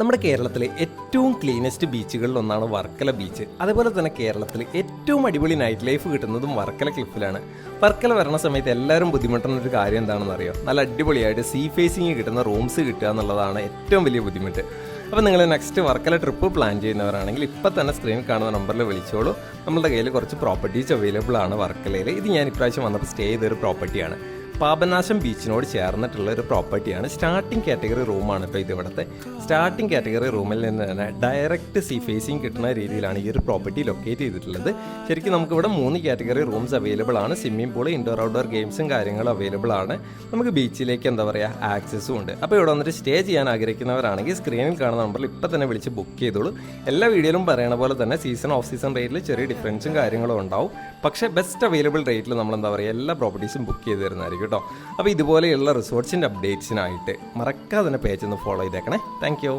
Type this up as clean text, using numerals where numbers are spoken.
നമ്മുടെ കേരളത്തിലെ ഏറ്റവും ക്ലീനസ്റ്റ് ബീച്ചുകളിൽ ഒന്നാണ് വർക്കല ബീച്ച്. അതേപോലെ തന്നെ കേരളത്തിൽ ഏറ്റവും അടിപൊളി നൈറ്റ് ലൈഫ് കിട്ടുന്നതും വർക്കല ക്ലിഫിലാണ്. വർക്കല വരണ സമയത്ത് എല്ലാവരും ബുദ്ധിമുട്ടുന്ന ഒരു കാര്യം എന്താണെന്ന് അറിയോ? നല്ല അടിപൊളിയായിട്ട് സീ ഫേസിങ് കിട്ടുന്ന റൂംസ് കിട്ടുക എന്നുള്ളതാണ് ഏറ്റവും വലിയ ബുദ്ധിമുട്ട്. അപ്പോൾ നിങ്ങൾ നെക്സ്റ്റ് വർക്കല ട്രിപ്പ് പ്ലാൻ ചെയ്യുന്നവരാണെങ്കിൽ ഇപ്പം തന്നെ സ്ക്രീനിൽ കാണുന്ന നമ്പറിൽ വിളിച്ചോളൂ. നമ്മളുടെ കയ്യിൽ കുറച്ച് പ്രോപ്പർട്ടീസ് അവൈലബിൾ ആണ് വർക്കലയിൽ. ഇത് ഞാൻ ഇപ്രാവശ്യം വന്നപ്പോൾ സ്റ്റേ ചെയ്തൊരു പ്രോപ്പർട്ടിയാണ്. പാപനാശം ബീച്ചിനോട് ചേർന്നിട്ടുള്ള ഒരു പ്രോപ്പർട്ടിയാണ്. സ്റ്റാർട്ടിംഗ് കാറ്റഗറി റൂമാണ് ഇപ്പോൾ ഇത്. ഇവിടുത്തെ സ്റ്റാർട്ടിംഗ് കാറ്റഗറി റൂമിൽ നിന്ന് തന്നെ ഡയറക്റ്റ് സീ ഫേസിങ് കിട്ടുന്ന രീതിയിലാണ് ഈ ഒരു പ്രോപ്പർട്ടി ലൊക്കേറ്റ് ചെയ്തിട്ടുള്ളത്. ശരിക്കും നമുക്കിവിടെ 3 കാറ്റഗറി റൂംസ് അവൈലബിൾ ആണ്. സ്വിമ്മിംഗ് പൂൾ, ഇൻഡോർ ഔട്ട്ഡോർ ഗെയിംസും കാര്യങ്ങളും അവൈലബിൾ ആണ്. നമുക്ക് ബീച്ചിലേക്ക് ആക്സസും ഉണ്ട്. അപ്പോൾ ഇവിടെ വന്നിട്ട് സ്റ്റേ ചെയ്യാൻ ആഗ്രഹിക്കുന്നവരാണെങ്കിൽ സ്ക്രീനിൽ കാണുന്ന നമ്പറിൽ ഇപ്പം തന്നെ വിളിച്ച് ബുക്ക് ചെയ്തോളൂ. എല്ലാ വീഡിയോയിലും പറയണ പോലെ തന്നെ സീസൺ ഓഫ് സീസൺ റേറ്റിൽ ചെറിയ ഡിഫറൻസും കാര്യങ്ങളും ഉണ്ടാവും. പക്ഷേ ബെസ്റ്റ് അവൈലബിൾ റേറ്റിൽ നമ്മൾ എല്ലാ പ്രോപ്പർട്ടീസും ബുക്ക് ചെയ്ത് തരുന്നതായിരിക്കും കേട്ടോ. അപ്പോൾ ഇതുപോലെയുള്ള റിസോർട്ട്സിൻ്റെ അപ്ഡേറ്റ്സിനായിട്ട് മറക്കാതെ തന്നെ പേജ് ഒന്ന് ഫോളോ ചെയ്തേക്കണേ. Thank you.